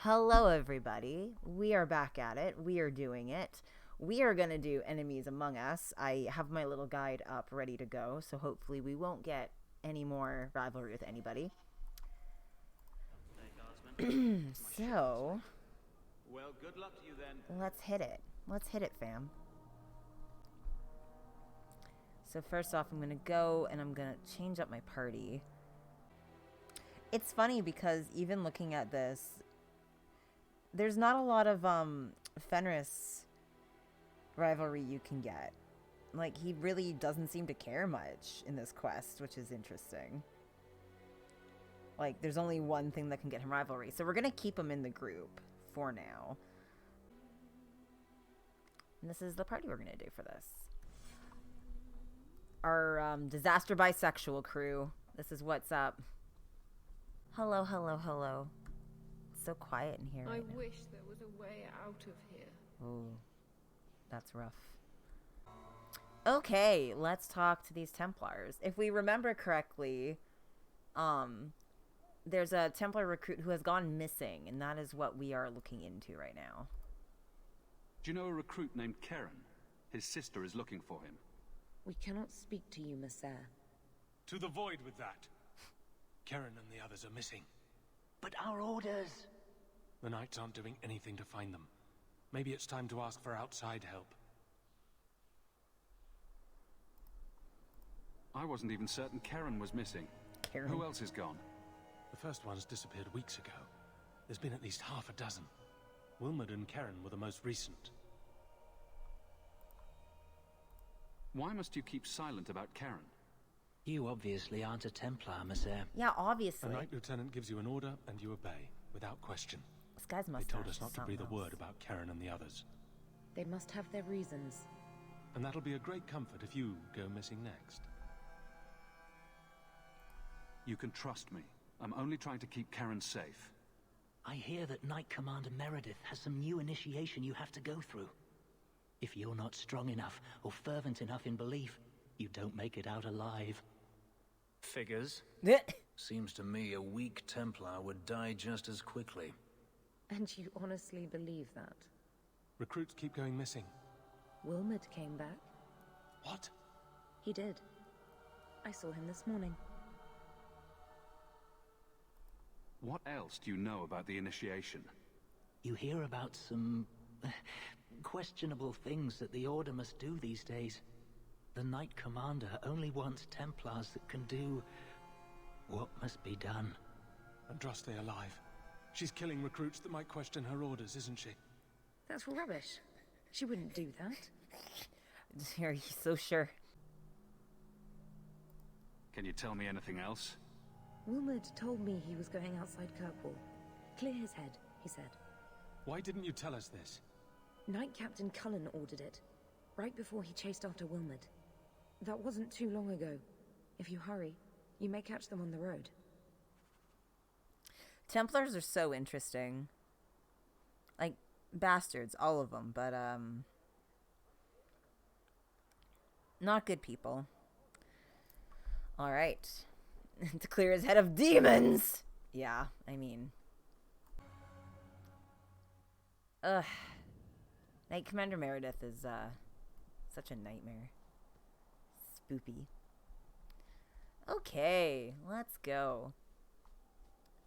Hello everybody, we are back at it, we are doing it. We are going to do Enemies Among Us. I have my little guide up ready to go, so hopefully we won't get any more rivalry with anybody. So, well, good luck to you then. Let's hit it. Let's hit it, fam. So first off, I'm going to go and I'm going to change up my party. It's funny because even looking at this, there's not a lot of Fenris rivalry you can get. Like, he really doesn't seem to care much in this quest, which is interesting. Like, there's only one thing that can get him rivalry. So we're going to keep him in the group for now. And this is the party we're going to do for this. Our disaster bisexual crew. This is what's up. Hello, hello, hello. It's so quiet in here right now. I wish there was a way out of here. Oh, that's rough. Okay, let's talk to these Templars. If we remember correctly, there's a Templar recruit who has gone missing, and that is what we are looking into right now. Do you know a recruit named Karen? His sister is looking for him. We cannot speak to you, Messer. To the void with that. Karen and the others are missing. But our orders... The Knights aren't doing anything to find them. Maybe it's time to ask for outside help. I wasn't even certain Karen was missing. Karen. Who else is gone? The first ones disappeared weeks ago. There's been at least half a dozen. Wilmot and Karen were the most recent. Why must you keep silent about Karen? You obviously aren't a Templar, Messer. Yeah, obviously. A Knight Lieutenant gives you an order and you obey, without question. This guy's They mustache told us is not to something breathe a else. word about Karen and the others. They must have their reasons. And that'll be a great comfort if you go missing next. You can trust me. I'm only trying to keep Karen safe. I hear that Knight Commander Meredith has some new initiation you have to go through. If you're not strong enough or fervent enough in belief, you don't make it out alive. Figures. Seems to me a weak Templar would die just as quickly. And you honestly believe that? Recruits keep going missing. Wilmot came back. What? He did. I saw him this morning. What else do you know about the initiation? You hear about some... questionable things that the Order must do these days. The Knight Commander only wants Templars that can do... what must be done. Andraste alive. She's killing recruits that might question her orders, isn't she? That's rubbish. She wouldn't do that. Are you so sure? Can you tell me anything else? Wilmot told me he was going outside Kirkwall. Clear his head, he said. Why didn't you tell us this? Knight Captain Cullen ordered it, right before he chased after Wilmot. That wasn't too long ago. If you hurry, you may catch them on the road. Templars are so interesting. Like, bastards, all of them, but, not good people. Alright. To clear his head of demons! Yeah, I mean... Ugh. Knight Commander Meredith is, such a nightmare. Spoopy. Okay, let's go.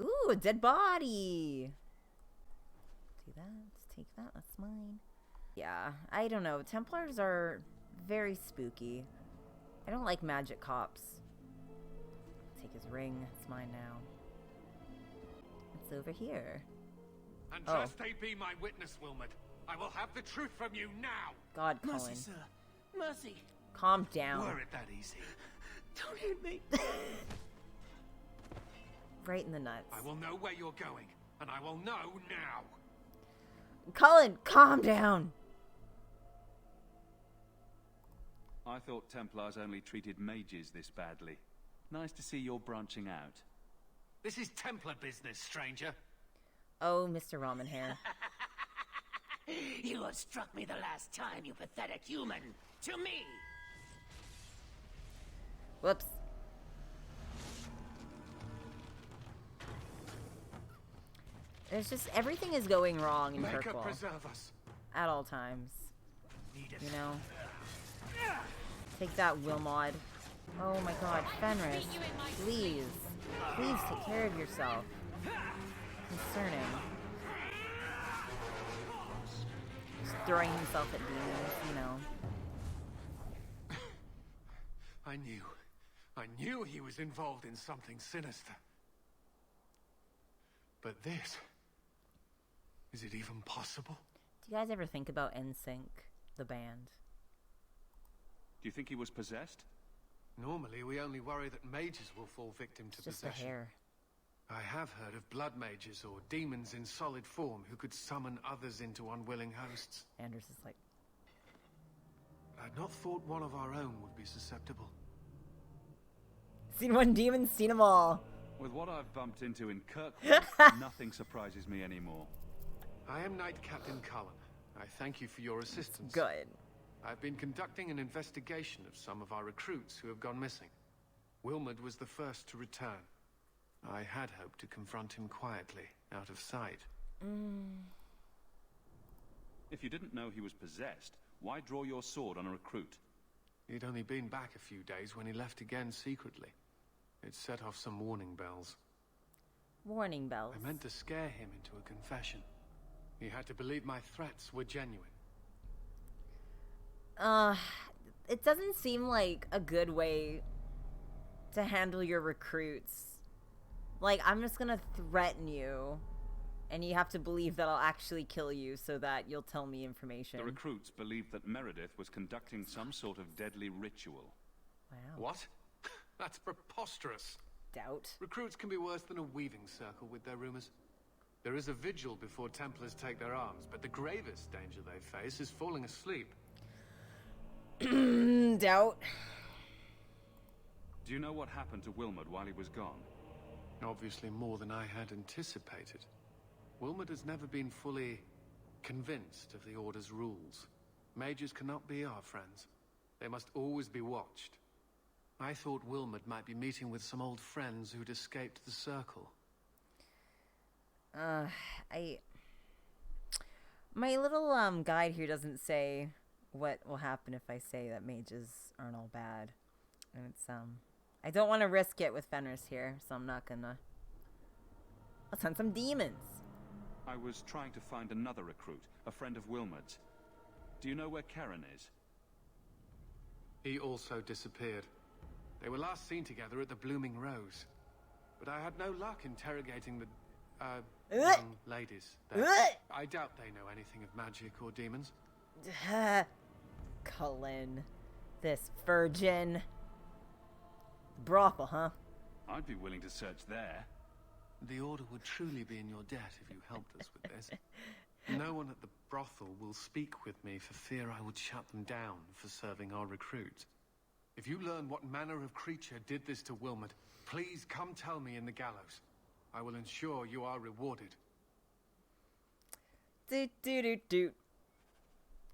Ooh, a dead body! Do that, let's take that, that's mine. Yeah, I don't know. Templars are very spooky. I don't like magic cops. Take his ring, it's mine now. It's over here. Andraste be my witness, Wilmot. I will have the truth from you now. God, Colin. Mercy, sir. Mercy. Calm down. Were it that easy? Don't hit me. Right in the nuts. I will know where you're going, and I will know now. Colin, calm down. I thought Templars only treated mages this badly. Nice to see you're branching out. This is Templar business, stranger. Oh, Mr. Ramen Hair. You have struck me the last time, you pathetic human. To me. Whoops. It's just everything is going wrong in Make her Kirkwall preserve us. at all times. You know? Take that, Wilmod. Oh my god, Fenris. Please. Please take care of yourself. Concerning. Just throwing himself at demons, you know. I knew he was involved in something sinister. But this... Is it even possible? Do you guys ever think about NSYNC, the band? Do you think he was possessed? Normally, we only worry that mages will fall victim to Just the possession. hair. I have heard of blood mages or demons in solid form who could summon others into unwilling hosts. Anders is like... I'd not thought one of our own would be susceptible. Seen one demon, seen them all. With what I've bumped into in Kirkwall, nothing surprises me anymore. I am Knight Captain Cullen. I thank you for your assistance. Good. I've been conducting an investigation of some of our recruits who have gone missing. Wilmod was the first to return. I had hoped to confront him quietly, out of sight. If you didn't know he was possessed, why draw your sword on a recruit? He'd only been back a few days when he left again secretly. It set off some warning bells. Warning bells. I meant to scare him into a confession. He had to believe my threats were genuine. It doesn't seem like a good way to handle your recruits. Like, I'm just gonna threaten you, and you have to believe that I'll actually kill you so that you'll tell me information. The recruits believed that Meredith was conducting some sort of deadly ritual. Wow. What? That's preposterous. Doubt. Recruits can be worse than a weaving circle with their rumors. There is a vigil before Templars take their arms, but the gravest danger they face is falling asleep. Doubt. Do you know what happened to Wilmod while he was gone? Obviously more than I had anticipated. Wilmod has never been fully convinced of the Order's rules. Mages cannot be our friends. They must always be watched. I thought Wilmod might be meeting with some old friends who'd escaped the Circle. My little guide here doesn't say what will happen if I say that mages aren't all bad. And it's I don't want to risk it with Fenris here, so I'm not gonna. Let's hunt some demons. I was trying to find another recruit, a friend of Wilmod's. Do you know where Karen is? He also disappeared. They were last seen together at the Blooming Rose. But I had no luck interrogating the, young ladies there. I doubt they know anything of magic or demons. Cullen. This virgin. Brothel, huh? I'd be willing to search there. The Order would truly be in your debt if you helped us with this. No one at the brothel will speak with me for fear I would shut them down for serving our recruits. If you learn what manner of creature did this to Wilmod, please come tell me in the gallows. I will ensure you are rewarded. Doot.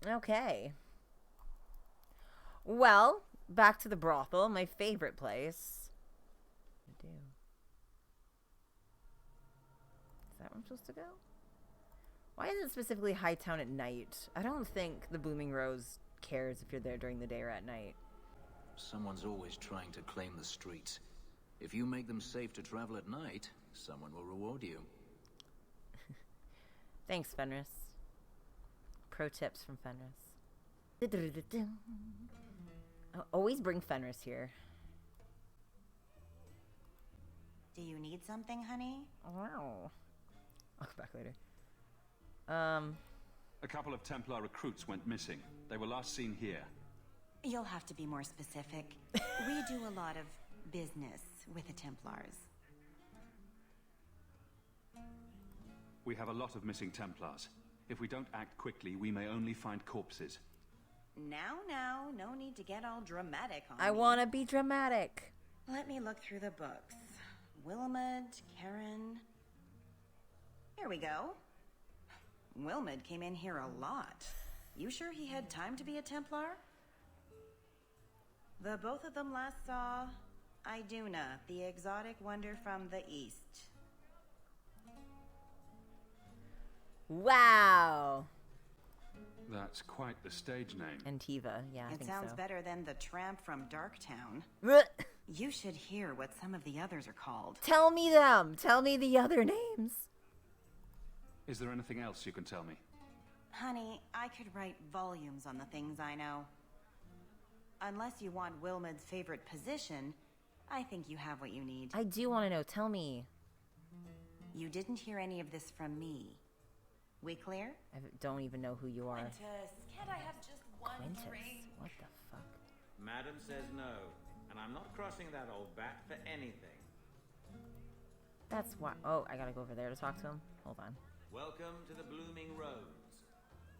Okay. Well, back to the brothel, my favorite place. Is that where I'm supposed to go? Why is it specifically Hightown at night? I don't think the Blooming Rose cares if you're there during the day or at night. Someone's always trying to claim the streets. If you make them safe to travel at night, someone will reward you. Thanks, Fenris. Pro tips from Fenris. Always bring Fenris here. Do you need something, honey? Wow. I'll come back later. A couple of Templar recruits went missing. They were last seen here. You'll have to be more specific. We do a lot of business with the Templars. We have a lot of missing Templars. If we don't act quickly, we may only find corpses. Now, no need to get all dramatic on I me. want to be dramatic. Let me look through the books. Wilmod, Karen... Here we go. Wilmod came in here a lot. You sure he had time to be a Templar? The both of them last saw Iduna, the exotic wonder from the east. Wow. That's quite the stage name. Antiva, yeah, I It think sounds so. better than the tramp from Darktown. Blech. You should hear what some of the others are called. Tell me them. Tell me the other names. Is there anything else you can tell me? Honey, I could write volumes on the things I know. Unless you want Wilmot's favorite position, I think you have what you need. I do want to know. Tell me. You didn't hear any of this from me. We clear? I don't even know who you are. Quintus, can't I have just one Quintus. drink? What the fuck? Madam says no, and I'm not crossing that old bat for anything. That's why. Oh, I gotta go over there to talk to him. Hold on. Welcome to the Blooming Rose.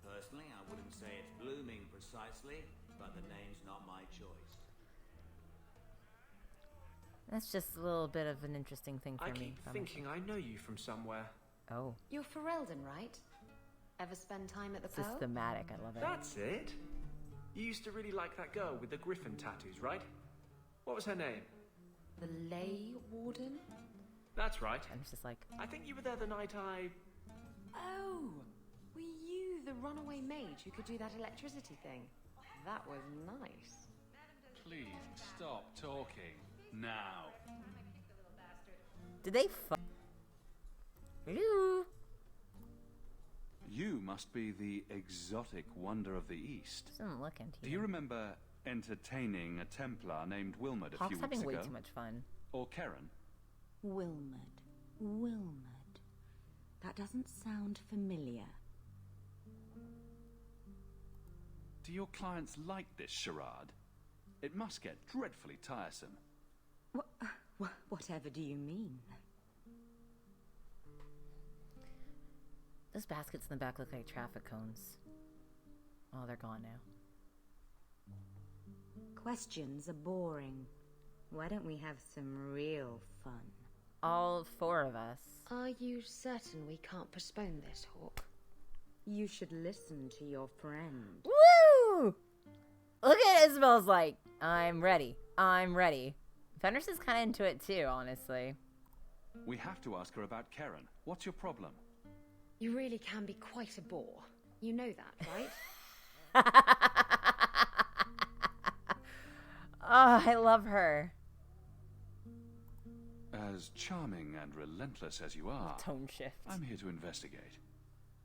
Personally, I wouldn't say it's blooming precisely, but the name's not my choice. That's just a little bit of an interesting thing for I me. keep thinking I know you from somewhere. Oh, You're Ferelden, right? Ever spend time at the this is Pearl? thematic. I love it. That's it. You used to really like that girl with the griffin tattoos, right? What was her name? The Ley Warden? That's right. I'm just like, I think you were there the night I... Oh! Were you the runaway mage who could do that electricity thing? That was nice. Please stop talking now. did they fuck? Hello? You must be the exotic wonder of the East. Doesn't look into Do you remember entertaining a Templar named Wilmot a Hawke's few weeks having ago? way too much fun. Or Karen? Wilmot. Wilmot. That doesn't sound familiar. Do your clients like this charade? It must get dreadfully tiresome. Whatever do you mean? Those baskets in the back look like traffic cones. Oh, they're gone now. Questions are boring. Why don't we have some real fun? All four of us. Are you certain we can't postpone this, Hawke? You should listen to your friend. Woo! Look at Isabel's like, I'm ready. I'm ready. Fenris is kind of into it too, honestly. We have to ask her about Karen. What's your problem? You really can be quite a bore. You know that, right? Oh, I love her. As charming and relentless as you are, Tone shift. I'm here to investigate.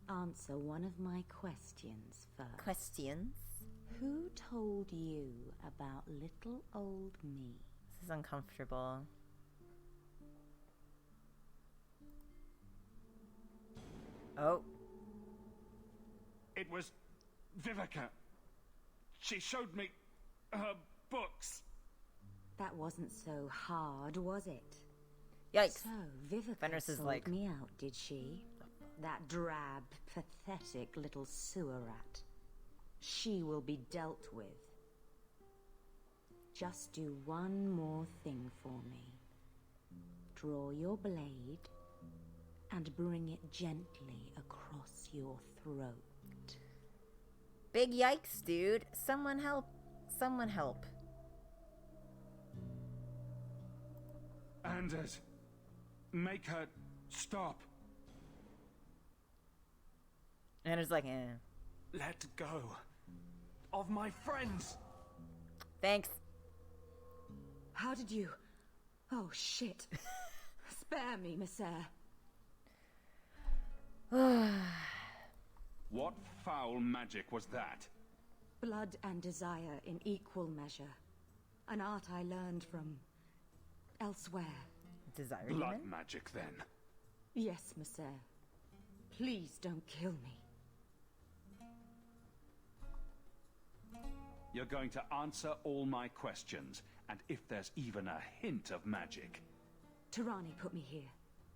Answer one of my questions first. Questions? Who told you about little old me? This is uncomfortable. Oh. It was Vivica. She showed me her books. That wasn't so hard, was it? Yikes. So, Vivica Fenris is sold like... me out, did she? That drab, pathetic little sewer rat. She will be dealt with. Just do one more thing for me. Draw your blade and bring it gently across your throat. Big yikes, dude. Someone help. Someone help. Anders, make her stop. And it's like, eh. Let go of my friends. Thanks. How did you... Oh, shit. Spare me, Messer. What foul magic was that? Blood and desire in equal measure. An art I learned from... elsewhere. Desire Blood demon? magic, then. Yes, Messer. Please don't kill me. You're going to answer all my questions, and if there's even a hint of magic... Tirani put me here,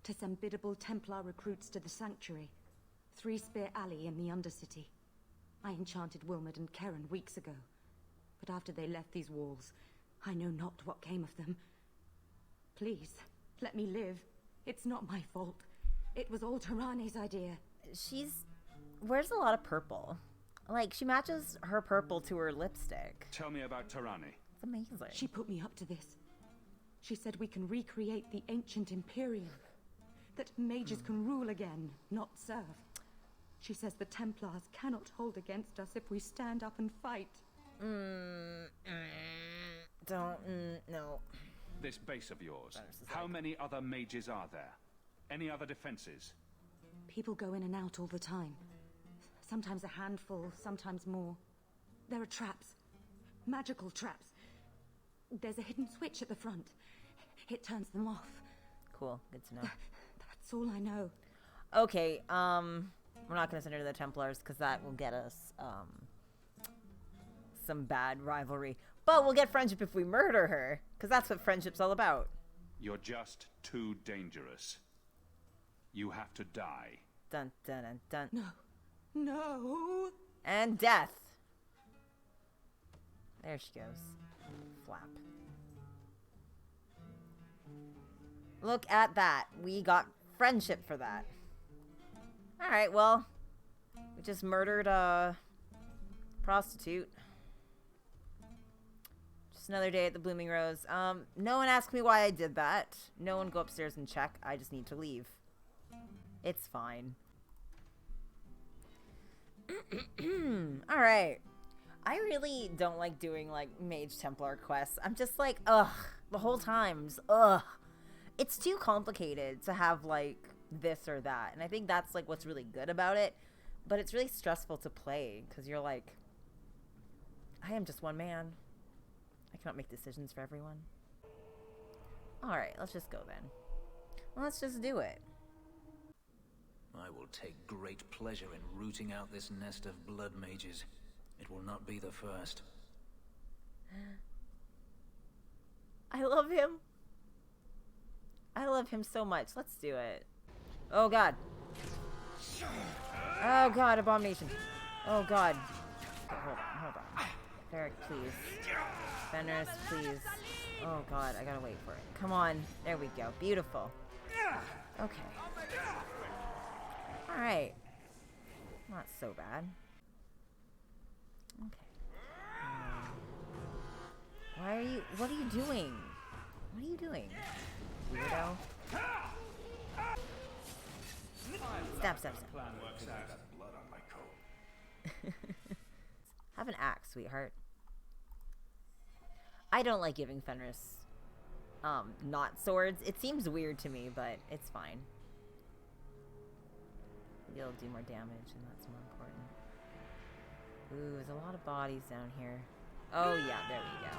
to send biddable Templar recruits to the Sanctuary. Three Spear Alley in the Undercity. I enchanted Wilmot and Karen weeks ago. But after they left these walls, I know not what came of them. Please, let me live. It's not my fault. It was all Tirani's idea. She's... wears a lot of purple. Like, she matches her purple to her lipstick. Tell me about Tirani. It's amazing. She put me up to this. She said we can recreate the ancient Imperium. That mages can rule again, not serve. She says the Templars cannot hold against us if we stand up and fight. No. This base of yours, how many other mages are there? Any other defenses? People go in and out all the time. Sometimes a handful, sometimes more. There are traps. Magical traps. There's a hidden switch at the front. It turns them off. Cool, good to know. That's all I know. Okay, we're not gonna send her to the Templars because that will get us some bad rivalry. But we'll get friendship if we murder her, because that's what friendship's all about. You're just too dangerous. You have to die. Dun dun dun dun. No. No. And death. There she goes. Flap. Look at that. We got friendship for that. Alright, well, we just murdered a prostitute. Just another day at the Blooming Rose. No one asked me why I did that. No one go upstairs and check. I just need to leave. It's fine. Alright. I really don't like doing, like, Mage Templar quests. I'm just like, ugh. The whole times. Ugh. It's too complicated to have, like, this or that. And I think that's, like, what's really good about it. But it's really stressful to play. Because you're like, I am just one man. I cannot make decisions for everyone. Alright, let's just go then. Let's just do it. I will take great pleasure in rooting out this nest of blood mages. It will not be the first. I love him. I love him so much. Let's do it. Oh god. Oh god, abomination. Oh god. Okay, hold on. Ferric, please. Fenris, please. Oh god, I gotta wait for it. Come on. There we go. Beautiful. Okay. Alright. Not so bad. Okay. Why are you... What are you doing? What are you doing? Weirdo. Stab. Have an axe, sweetheart. I don't like giving Fenris not swords. It seems weird to me, but it's fine. You'll do more damage, and that's more important. Ooh, there's a lot of bodies down here. Oh yeah, there we go.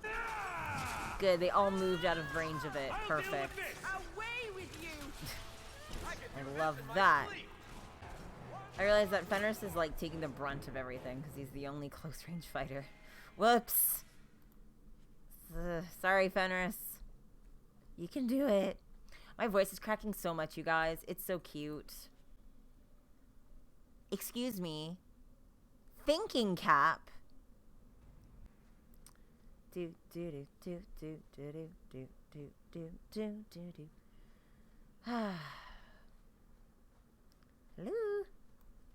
Okay. Good, they all moved out of range of it. Perfect. I love that. I realize that Fenris is like taking the brunt of everything because he's the only close range fighter. Whoops. Sorry, Fenris. You can do it. My voice is cracking so much, you guys. It's so cute. Excuse me. Thinking cap. Do do do do do do do do do do do do. Hello.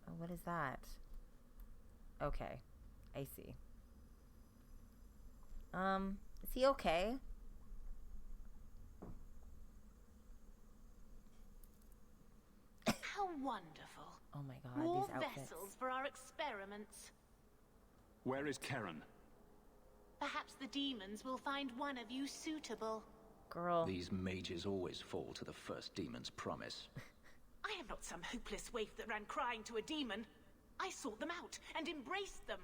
Oh, what is that? Okay, I see. Is he okay? How wonderful. Oh my god, More these outfits. vessels for our experiments. Where is Karen? Perhaps the demons will find one of you suitable. Girl. These mages always fall to the first demon's promise. I am not some hopeless waif that ran crying to a demon. I sought them out and embraced them.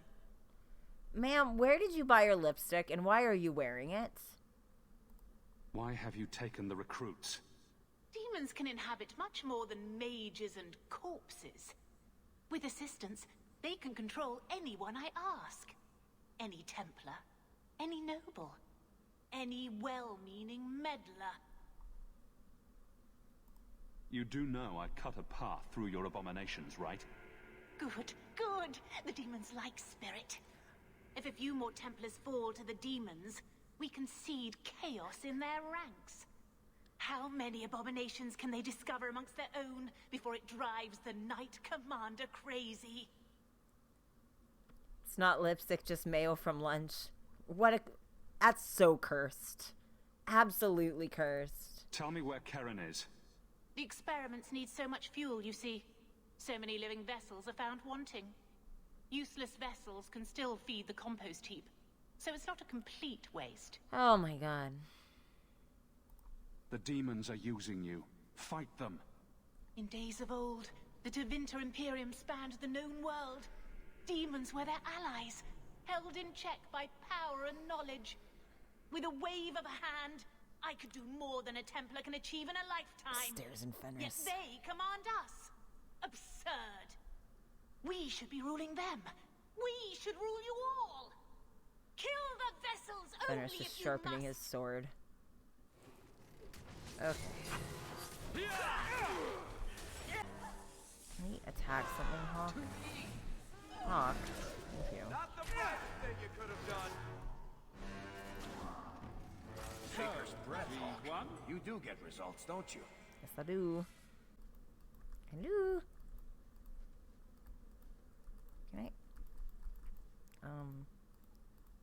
Ma'am, where did you buy your lipstick and why are you wearing it? Why have you taken the recruits? Demons can inhabit much more than mages and corpses. With assistance, they can control anyone I ask. Any Templar, any noble, any well-meaning meddler. You do know I cut a path through your abominations, right? Good, good. The demons like spirit. If a few more Templars fall to the demons, we can seed chaos in their ranks. How many abominations can they discover amongst their own before it drives the Knight Commander crazy? It's not lipstick, just mayo from lunch. What a... That's so cursed. Absolutely cursed. Tell me where Karen is. The experiments need so much fuel, you see. So many living vessels are found wanting. Useless vessels can still feed the compost heap, so it's not a complete waste. Oh my god. The demons are using you. Fight them. In days of old, the Tevinter Imperium spanned the known world. Demons were their allies, held in check by power and knowledge. With a wave of a hand, I could do more than a Templar can achieve in a lifetime. Stairs in Fenris. Yet they command us. Absurd. We should be ruling them. We should rule you all. Kill the vessels Fenris only just if you sharpening must. his sword. Okay. Can he attack something, Hawke? Hawke. Thank you. Not the best thing you could have done. Taker's breath, Hawke. You do get results, don't you? Yes, I do. Hello. Can I?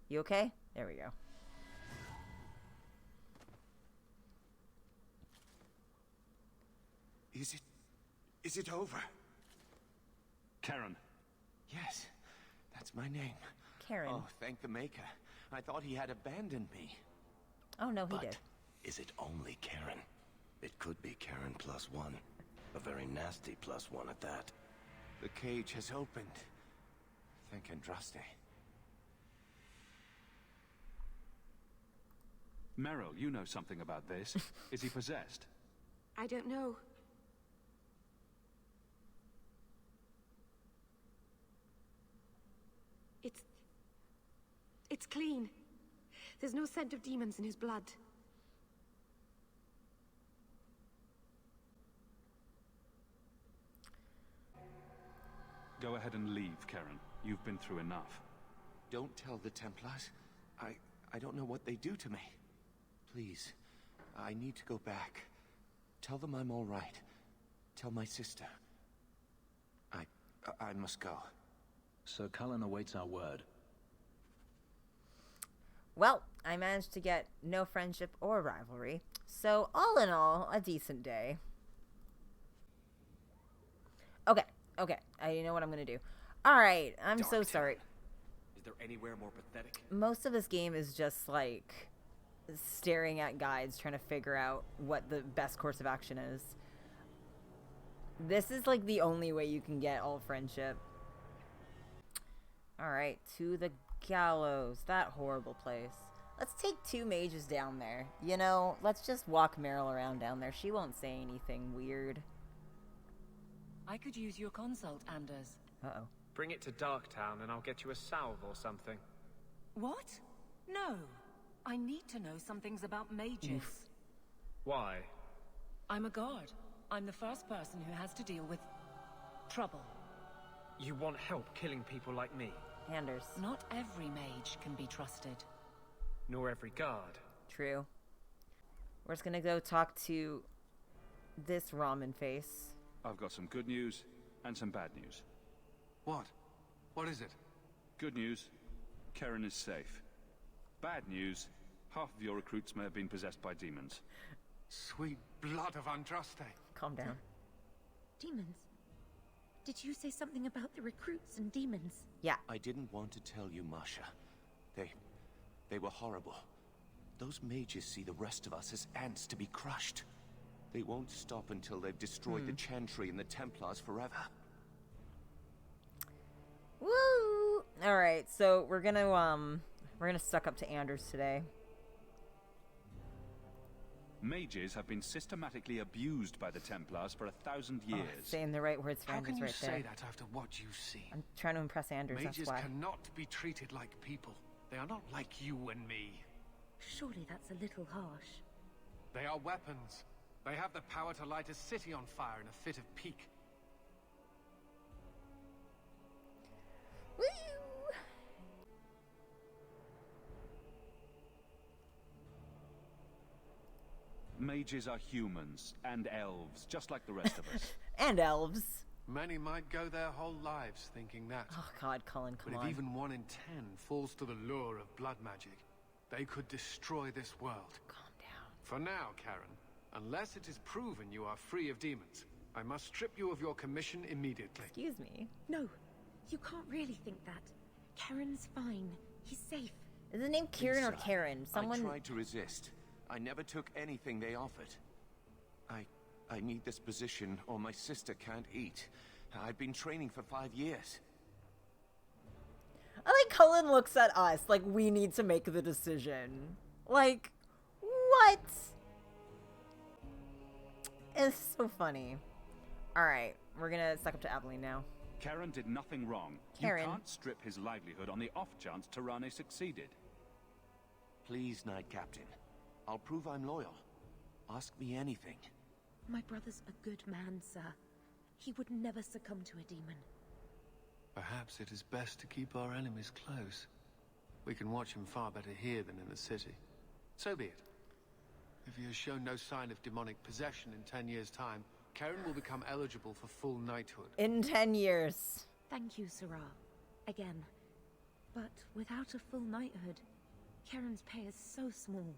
You okay? There we go. Is it over? Karen. Yes, that's my name. Karen. Oh, thank the Maker. I thought he had abandoned me. Oh no, he But did. is it only Karen? It could be Karen +1. A very nasty +1 at that. The cage has opened. Thank Andraste. Meryl, you know something about this. Is he possessed? I don't know. It's clean. There's no scent of demons in his blood. Go ahead and leave, Karen. You've been through enough. Don't tell the Templars. I don't know what they do to me. Please, I need to go back. Tell them I'm all right. Tell my sister. I must go. Sir Cullen awaits our word. Well, I managed to get no friendship or rivalry. So, all in all, a decent day. Okay. I know what I'm gonna do. Alright, I'm so sorry. Is there anywhere more pathetic? Most of this game is just, like, staring at guides, trying to figure out what the best course of action is. This is, like, the only way you can get all friendship. Alright, to the gallows. That horrible place. Let's take 2 mages down there. You know, let's just walk Meryl around down there. She won't say anything weird. I could use your consult, Anders. Uh-oh. Bring it to Darktown and I'll get you a salve or something. What? No. I need to know some things about mages. Why? I'm a guard. I'm the first person who has to deal with trouble. You want help killing people like me? Anders. Not every mage can be trusted. Nor every guard. True. We're just gonna go talk to this ramen face. I've got some good news and some bad news. What? What is it? Good news, Karen is safe. Bad news, half of your recruits may have been possessed by demons. Sweet blood of Andraste. Calm down. Demons? Did you say something about the recruits and demons? Yeah. I didn't want to tell you, Masha. They were horrible. Those mages see the rest of us as ants to be crushed. They won't stop until they've destroyed the Chantry and the Templars forever. Woo! Alright, so we're gonna suck up to Anders today. Mages have been systematically abused by the Templars for 1,000 years. Saying the right words for How Anders can you right say there. that after what you've seen? I'm trying to impress Anders, Mages that's why. cannot be treated like people. They are not like you and me. Surely that's a little harsh. They are weapons. They have the power to light a city on fire in a fit of pique. Woo! Mages are humans and elves, just like the rest of us. And elves. Many might go their whole lives thinking that. Oh god, Cullen, come But on. if even 1 in 10 falls to the lure of blood magic, they could destroy this world. Calm down. For now, Karen, unless it is proven you are free of demons, I must strip you of your commission immediately. Excuse me. No, you can't really think that. Karen's fine. He's safe. Is his name Kieran or Lisa, Karen? Someone. I tried to resist. I never took anything they offered. I need this position or my sister can't eat. I've been training for 5 years. I like Cullen looks at us like we need to make the decision. Like, what? It's so funny. Alright, we're gonna suck up to Aveline now. Karen did nothing wrong. Karen. You can't strip his livelihood on the off chance Tirane succeeded. Please, Knight Captain. I'll prove I'm loyal. Ask me anything. My brother's a good man, sir. He would never succumb to a demon. Perhaps it is best to keep our enemies close. We can watch him far better here than in the city. So be it. If he has shown no sign of demonic possession in 10 years' time, Karen will become eligible for full knighthood. In 10 years. Thank you, Sarah. Again. But without a full knighthood, Karen's pay is so small.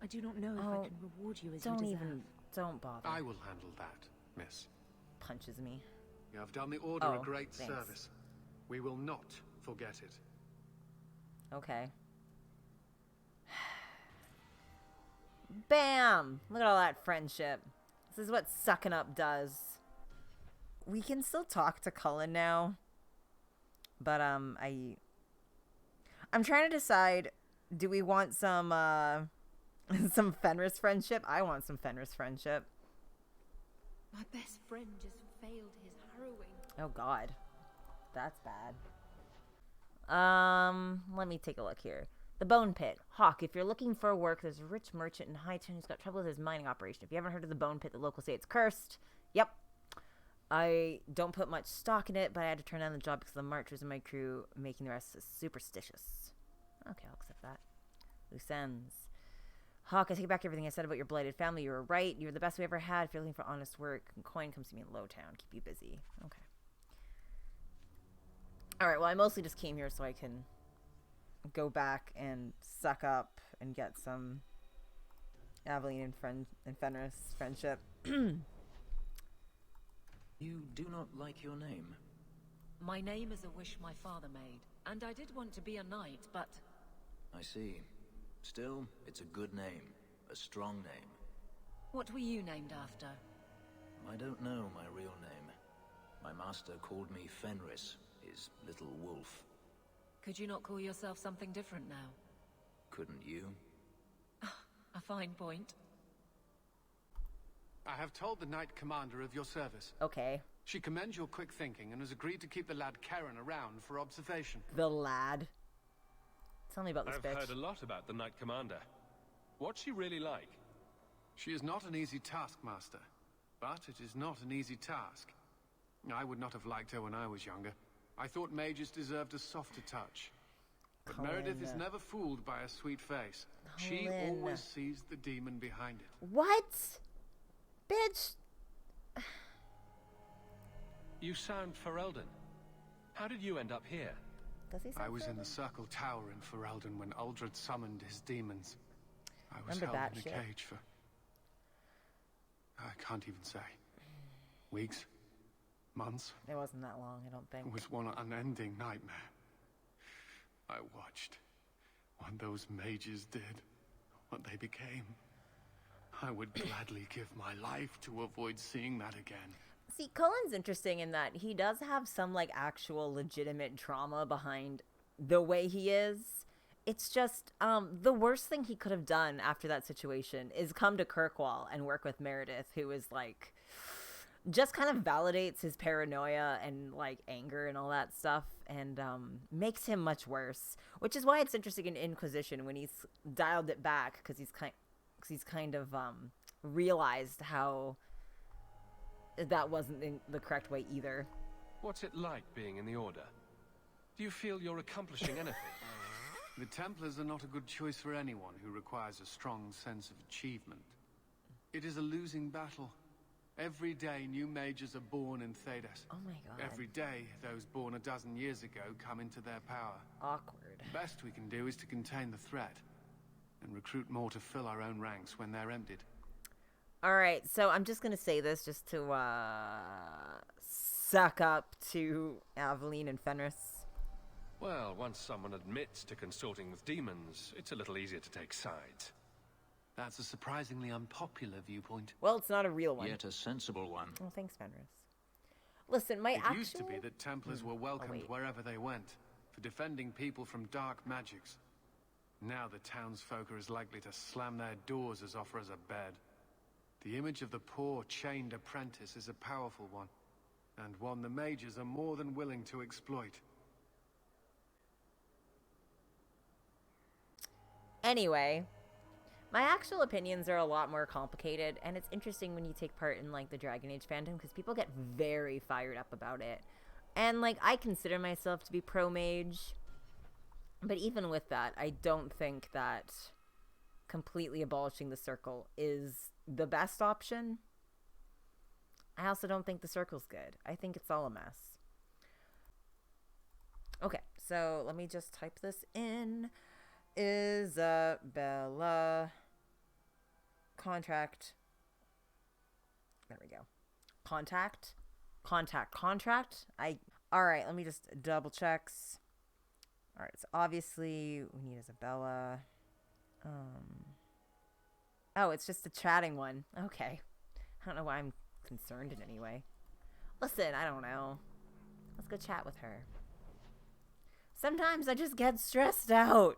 I do not know if I can reward you as you deserve. Don't bother. I will handle that, miss. Punches me. You have done the Order a great thanks. service. We will not forget it. Okay. Bam! Look at all that friendship. This is what sucking up does. We can still talk to Cullen now. But, I'm trying to decide, do we want some Fenris friendship? I want some Fenris friendship. My best friend just failed his harrowing. Oh, God. That's bad. Let me take a look here. The Bone Pit. Hawke, if you're looking for work, there's a rich merchant in Hightown who's got trouble with his mining operation. If you haven't heard of the Bone Pit, the locals say it's cursed. Yep. I don't put much stock in it, but I had to turn down the job because the marchers in my crew making the rest superstitious. Okay, I'll accept that. Loose ends. Hawke, I take back everything I said about your blighted family. You were right. You were the best we ever had. If you're looking for honest work, coin comes to me in Lowtown. Keep you busy. Okay. Alright, well, I mostly just came here so I can go back and suck up and get some Aveline and Fenris friendship. You do not like your name? My name is a wish my father made, and I did want to be a knight, but... I see. Still, it's a good name. A strong name. What were you named after? I don't know my real name. My master called me Fenris, his little wolf. Could you not call yourself something different now? Couldn't you? A fine point. I have told the Knight Commander of your service. Okay. She commends your quick thinking and has agreed to keep the lad Karen around for observation. The lad? Tell me about this I've bitch. heard a lot about the Knight Commander. What's she really like? She is not an easy taskmaster, but it is not an easy task. I would not have liked her when I was younger. I thought mages deserved a softer touch. But Meredith is never fooled by a sweet face. She always sees the demon behind it. What? Bitch. You sound Ferelden. How did you end up here? Does he sound I was in Ferelden? the Circle Tower in Ferelden when Uldred summoned his demons. I was Remember held that in shit? a cage for... I can't even say. Weeks? Months? It wasn't that long, I don't think. It was one unending nightmare. I watched what those mages did, what they became. I would gladly give my life to avoid seeing that again. See, Cullen's interesting in that he does have some, like, actual legitimate trauma behind the way he is. It's just, the worst thing he could have done after that situation is come to Kirkwall and work with Meredith, who is, like, just kind of validates his paranoia and, like, anger and all that stuff, and makes him much worse. Which is why it's interesting in Inquisition when he's dialed it back, because he's kind of realized how that wasn't in the correct way either. What's it like being in the Order? Do you feel you're accomplishing anything? The Templars are not a good choice for anyone who requires a strong sense of achievement. It is a losing battle. Every day, new mages are born in Thedas. Oh my god. Every day, those born a dozen years ago come into their power. Awkward. The best we can do is to contain the threat, and recruit more to fill our own ranks when they're emptied. Alright, so I'm just gonna say this just to, suck up to Aveline and Fenris. Well, once someone admits to consorting with demons, it's a little easier to take sides. That's a surprisingly unpopular viewpoint. Well, it's not a real one. Yet a sensible one. Oh, thanks, Fenris. Listen, my It used to be that Templars were welcomed wherever they went, for defending people from dark magics. Now the townsfolk are as likely to slam their doors as offer us a bed. The image of the poor, chained apprentice is a powerful one, and one the mages are more than willing to exploit. Anyway, my actual opinions are a lot more complicated, and it's interesting when you take part in, like, the Dragon Age fandom, because people get very fired up about it. And, like, I consider myself to be pro-mage, but even with that, I don't think that completely abolishing the circle is the best option. I also don't think the circle's good. I think it's all a mess. Okay, so let me just type this in. Isabella contract. There we go. Contract. All right, let me just double checks. All right, so obviously we need Isabella. Oh, it's just a chatting one. Okay. I don't know why I'm concerned in any way. Listen, I don't know. Let's go chat with her. Sometimes I just get stressed out.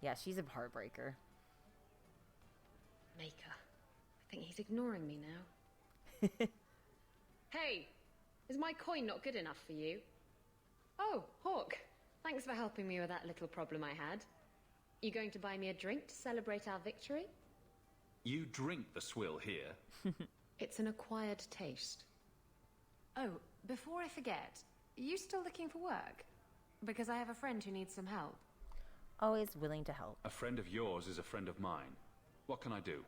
Yeah, she's a heartbreaker. Maker. I think he's ignoring me now. Hey! Is my coin not good enough for you? Oh, Hawke. Thanks for helping me with that little problem I had. You going to buy me a drink to celebrate our victory? You drink the swill here. It's an acquired taste. Oh, before I forget, are you still looking for work? Because I have a friend who needs some help. Always willing to help. A friend of yours is a friend of mine. What can I do?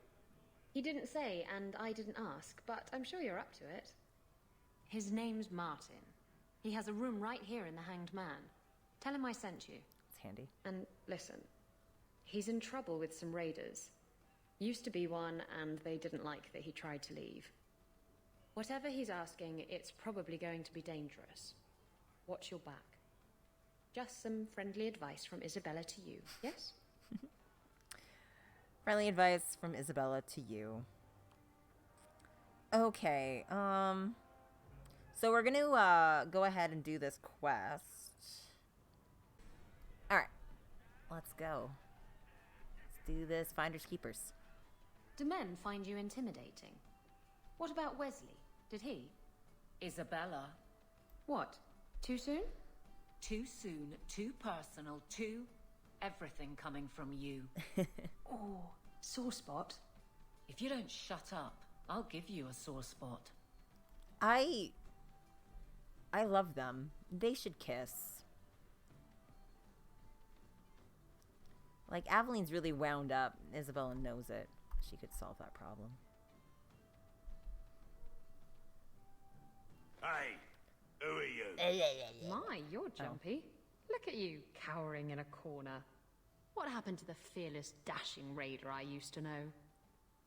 He didn't say, and I didn't ask, but I'm sure you're up to it. His name's Martin. He has a room right here in the Hanged Man. Tell him I sent you. It's handy. And listen, he's in trouble with some raiders. Used to be one, and they didn't like that he tried to leave. Whatever he's asking, it's probably going to be dangerous. Watch your back. Just some friendly advice from Isabella to you, yes? Friendly advice from Isabella to you. Okay, so we're gonna, go ahead and do this quest. Alright. Let's go. Let's do this Finders Keepers. Do men find you intimidating? What about Wesley? Did he? Isabella. What? Too soon? Too soon, too personal, too everything coming from you. Oh, sore spot. If you don't shut up, I'll give you a sore spot. I love them. They should kiss. Like, Aveline's really wound up. Isabella knows it. She could solve that problem. Hey, who are you? My, you're jumpy. Look at you, cowering in a corner. What happened to the fearless, dashing raider I used to know?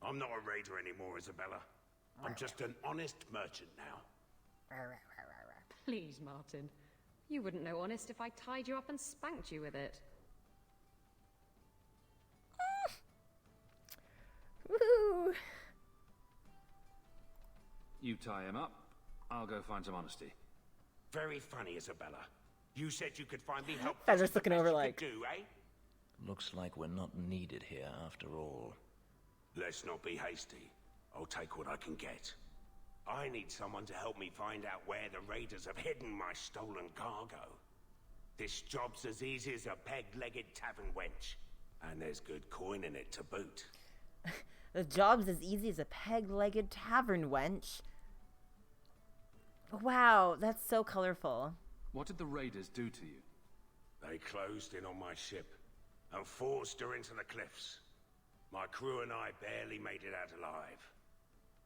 I'm not a raider anymore, Isabella. I'm just an honest merchant now. Please, Martin. You wouldn't know honest if I tied you up and spanked you with it. Woohoo! You tie him up, I'll go find some honesty. Very funny, Isabella. You said you could find me help. I'm just looking over like... Do, eh? Looks like we're not needed here after all. Let's not be hasty. I'll take what I can get. I need someone to help me find out where the raiders have hidden my stolen cargo. This job's as easy as a peg-legged tavern wench. And there's good coin in it to boot. The job's as easy as a peg-legged tavern wench. Wow, that's so colorful. What did the raiders do to you? They closed in on my ship and forced her into the cliffs. My crew and I barely made it out alive.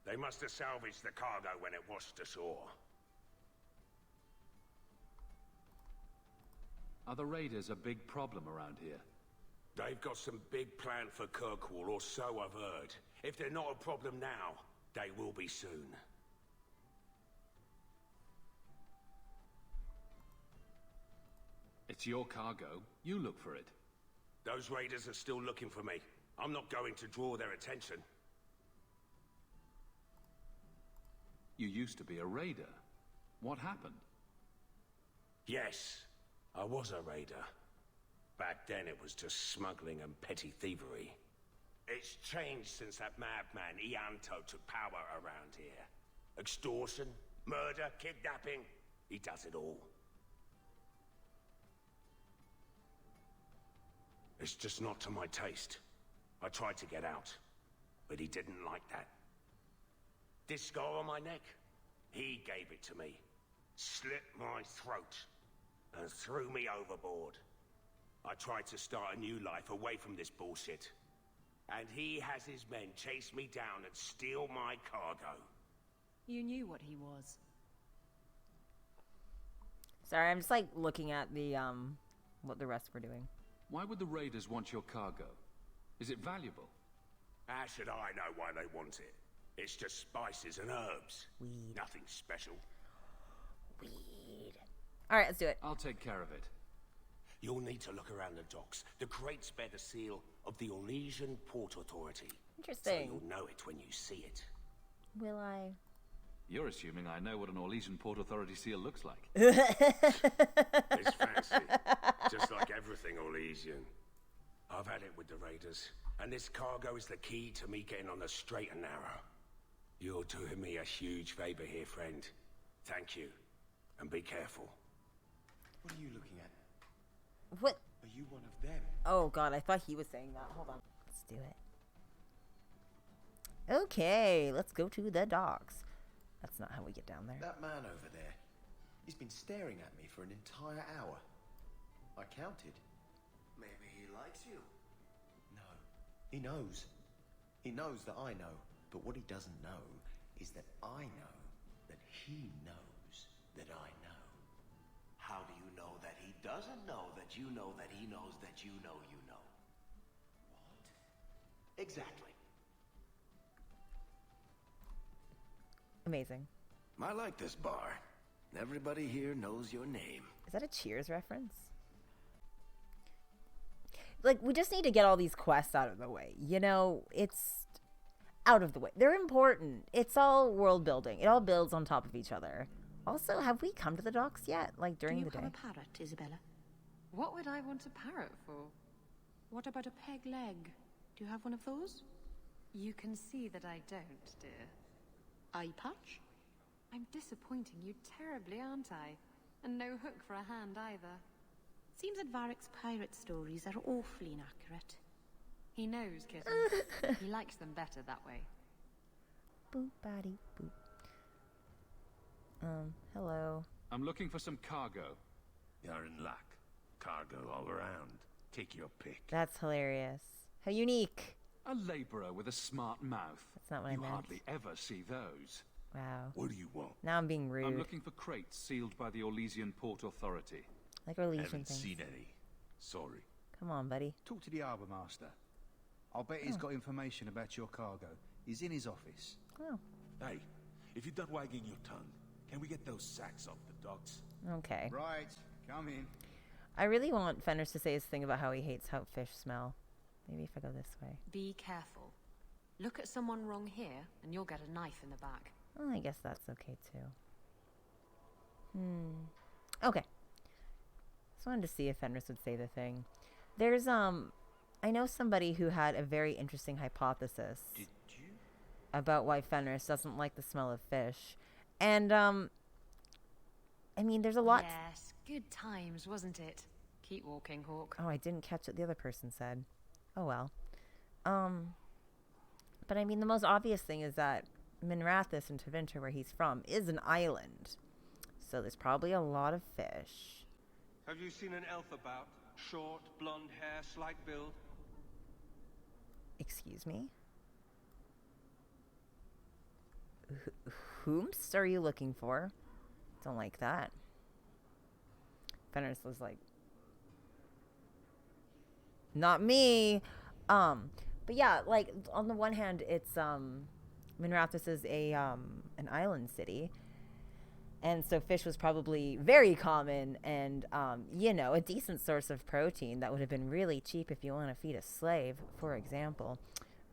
They must have salvaged the cargo when it washed ashore. Are the raiders a big problem around here? They've got some big plan for Kirkwall, or so I've heard. If they're not a problem now, they will be soon. It's your cargo. You look for it. Those raiders are still looking for me. I'm not going to draw their attention. You used to be a raider. What happened? Yes, I was a raider. Back then it was just smuggling and petty thievery. It's changed since that madman Ianto took power around here. Extortion, murder, kidnapping. He does it all. It's just not to my taste. I tried to get out, but he didn't like that. This scar on my neck, he gave it to me. Slit my throat and threw me overboard. I tried to start a new life away from this bullshit. And he has his men chase me down and steal my cargo. You knew what he was. Sorry, I'm just like looking at the what the rest were doing. Why would the raiders want your cargo? Is it valuable? How should I know why they want it? It's just spices and herbs. Weed. Nothing special. Weed. Alright, let's do it. I'll take care of it. You'll need to look around the docks. The crates bear the seal of the Orlesian Port Authority. Interesting. So you'll know it when you see it. Will I? You're assuming I know what an Orlesian Port Authority seal looks like. It's fancy. Just like everything Orlesian. I've had it with the raiders. And this cargo is the key to me getting on the straight and narrow. You're doing me a huge favor here, friend. Thank you. And be careful. What are you looking at? What? Are you one of them? Oh god, I thought he was saying that. Hold on. Let's do it. Okay, let's go to the docks. That's not how we get down there. That man over there. He's been staring at me for an entire hour. I counted. Maybe he likes you. No. He knows. He knows that I know. But what he doesn't know is that I know that he knows that I know. How do you know that he doesn't know that you know that he knows that you know you know? What? Exactly. Amazing. I like this bar. Everybody here knows your name. Is that a Cheers reference? Like, we just need to get all these quests out of the way. You know, it's out of the way. They're important. It's all world building. It all builds on top of each other. Also, have we come to the docks yet? Like, during the day? Do you have a parrot, Isabella? What would I want a parrot for? What about a peg leg? Do you have one of those? You can see that I don't, dear. Eye patch? I'm disappointing you terribly, aren't I? And no hook for a hand either. Seems that Varric's pirate stories are awfully inaccurate. He knows, kitten. He likes them better that way. Boop, baddy, boop. Hello. I'm looking for some cargo. You're in luck. Cargo all around. Take your pick. That's hilarious. How unique. A laborer with a smart mouth. That's not what I meant. You hardly ever see those. Wow. What do you want? Now I'm being rude. I'm looking for crates sealed by the Orlesian Port Authority. Like Orlesian Haven't things. seen any. Sorry. Come on, buddy. Talk to the harbour master. I'll bet he's got information about your cargo. He's in his office. Oh. Hey, if you're done wagging your tongue, can we get those sacks off the docks? Okay. Right, come in. I really want Fenris to say his thing about how he hates how fish smell. Maybe if I go this way. Be careful. Look at someone wrong here, and you'll get a knife in the back. Oh, I guess that's okay, too. Okay. Just wanted to see if Fenris would say the thing. There's, I know somebody who had a very interesting hypothesis about why Fenris doesn't like the smell of fish. And, I mean, there's a lot... Yes, good times, wasn't it? Keep walking, Hawke. Oh, I didn't catch what the other person said. Oh, well. But, I mean, the most obvious thing is that Minrathous in Tevinter, where he's from, is an island. So there's probably a lot of fish. Have you seen an elf about? Short, blonde hair, slight build? Excuse me? Whomst are you looking for? Don't like that. Fenris was like... Not me. But yeah, like, on the one hand, it's, Minrathous is an island city. And so fish was probably very common and, you know, a decent source of protein that would have been really cheap if you want to feed a slave, for example.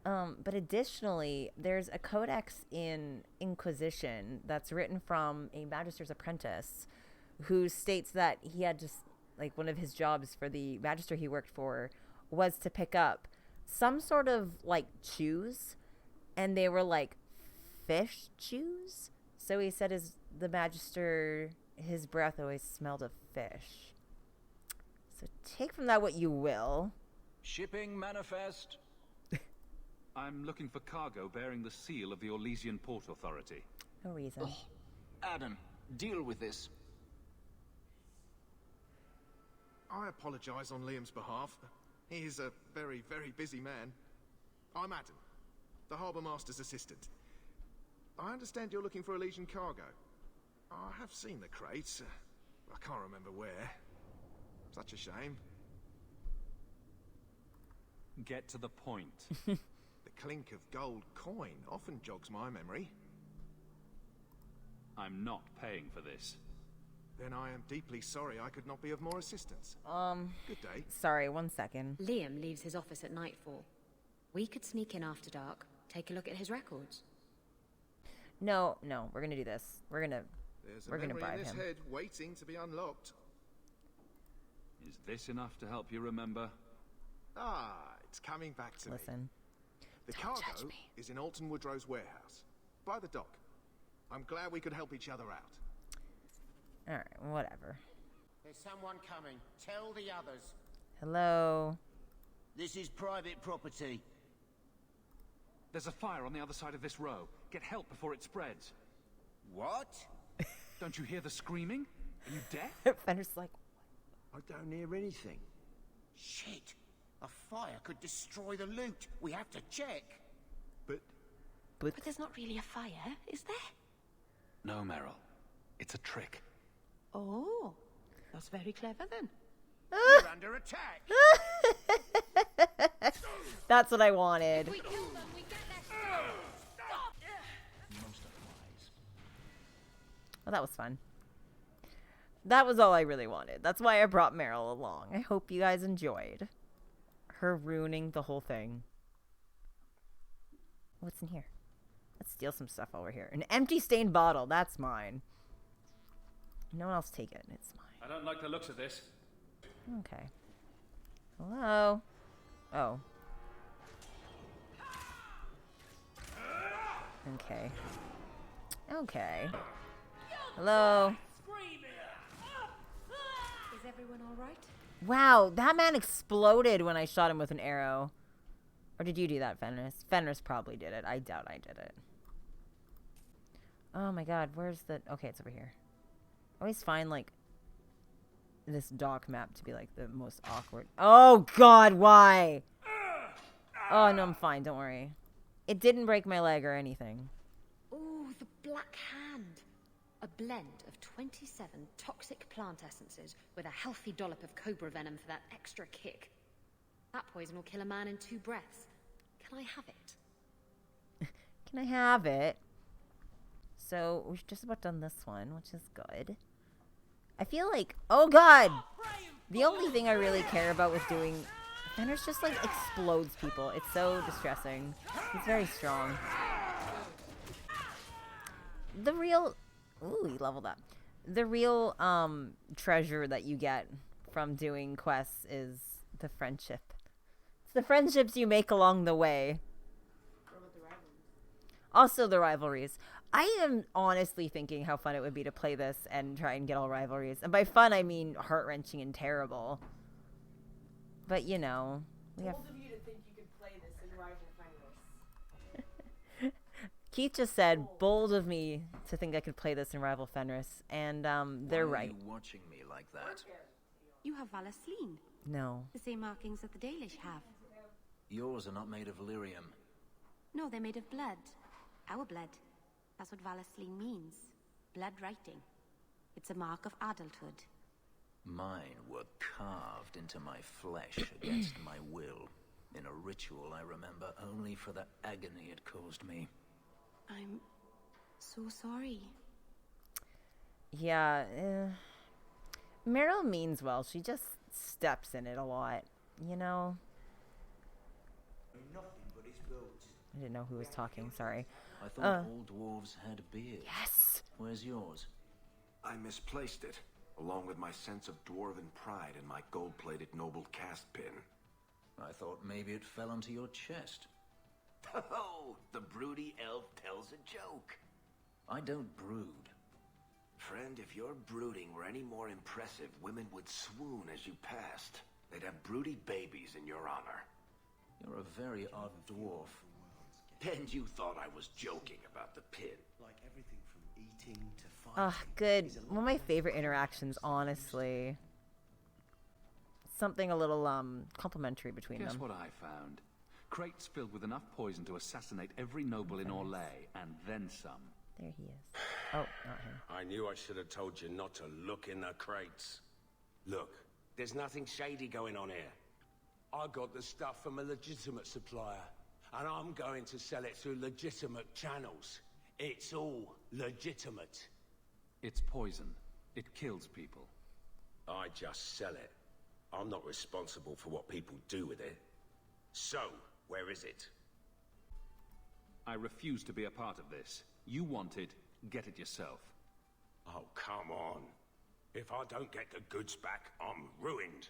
But additionally, there's a codex in Inquisition that's written from a magister's apprentice who states that he had just, like, one of his jobs for the magister he worked for was to pick up some sort of, like, chews, and they were, like, fish chews. So he said the magister, his breath always smelled of fish. So take from that what you will. Shipping manifest. I'm looking for cargo bearing the seal of the Orlesian Port Authority. No reason. Oh, Adam, deal with this. I apologize on Liam's behalf. He is a very, very busy man. I'm Adam, the Harbour Master's assistant. I understand you're looking for Elysian cargo. I have seen the crates. I can't remember where. Such a shame. Get to the point. The clink of gold coin often jogs my memory. I'm not paying for this. Then I am deeply sorry I could not be of more assistance. Good day. Sorry, 1 second. Liam leaves his office at nightfall. We could sneak in after dark, take a look at his records. No, we're gonna do this. We're gonna in bribe this him. head waiting to be unlocked. Is this enough to help you remember? Ah, it's coming back to me. Listen. The cargo is in Alton Woodrow's warehouse, by the dock. I'm glad we could help each other out. Alright, whatever. There's someone coming. Tell the others. Hello? This is private property. There's a fire on the other side of this row. Get help before it spreads. What? Don't you hear the screaming? Are you deaf? Fenris like... I don't hear anything. Shit. A fire could destroy the loot. We have to check. But there's not really a fire, is there? No, Meryl. It's a trick. Oh, that's very clever then. We're under attack. That's what I wanted. If we kill them, we get their Most wise. Well, that was fun. That was all I really wanted. That's why I brought Meryl along. I hope you guys enjoyed her ruining the whole thing. What's in here? Let's steal some stuff over here. An empty stained bottle. That's mine. No one else take it. It's mine. I don't like the looks of this. Okay. Hello? Oh. Okay. Okay. Hello? Is everyone all right? Wow, that man exploded when I shot him with an arrow. Or did you do that, Fenris? Fenris probably did it. I doubt I did it. Oh my god, where's the... Okay, it's over here. I always find, like, this dock map to be, like, the most awkward... Oh god, why? Oh, no, I'm fine, don't worry. It didn't break my leg or anything. Ooh, the Black Hand. A blend of 27 toxic plant essences with a healthy dollop of cobra venom for that extra kick. That poison will kill a man in 2 breaths. Can I have it? Can I have it? So, we've just about done this one, which is good. I feel like... Oh god! The only thing I really care about with doing... Fenris just, like, explodes people. It's so distressing. He's very strong. The real... Ooh, he leveled up. The real, treasure that you get from doing quests is the friendship. It's the friendships you make along the way. Also the rivalries. I am honestly thinking how fun it would be to play this and try and get all rivalries. And by fun, I mean heart-wrenching and terrible. But, you know, we have... Bold of you to think you could play this in Rival Fenris. Keith just said, bold of me to think I could play this in Rival Fenris. And, they're right. Why are you watching me like that? You have Valasleen. No. The same markings that the Dalish have. Yours are not made of lyrium. No, they're made of blood. Our blood. That's what Valasleen means. Blood writing. It's a mark of adulthood. Mine were carved into my flesh against my will, in a ritual I remember only for the agony it caused me. I'm so sorry. Yeah, Meryl means well. She just steps in it a lot, you know? I didn't know who was talking, sorry. I thought all dwarves had beards. Yes! Where's yours? I misplaced it, along with my sense of dwarven pride and my gold-plated noble cast pin. I thought maybe it fell onto your chest. Oh, the broody elf tells a joke. I don't brood. Friend, if your brooding were any more impressive, women would swoon as you passed. They'd have broody babies in your honor. You're a very odd dwarf. And you thought I was joking about the pin. Like everything from eating to fighting. Ah, good. One of my favorite interactions, honestly. Something a little, complimentary between them. Guess what I found? Crates filled with enough poison to assassinate every noble in Orlais, and then some. There he is. Oh, not him. I knew I should have told you not to look in the crates. Look, there's nothing shady going on here. I got the stuff from a legitimate supplier, and I'm going to sell it through legitimate channels. It's all legitimate. It's poison. It kills people. I just sell it. I'm not responsible for what people do with it. So, where is it? I refuse to be a part of this. You want it, get it yourself. Oh, come on. If I don't get the goods back, I'm ruined.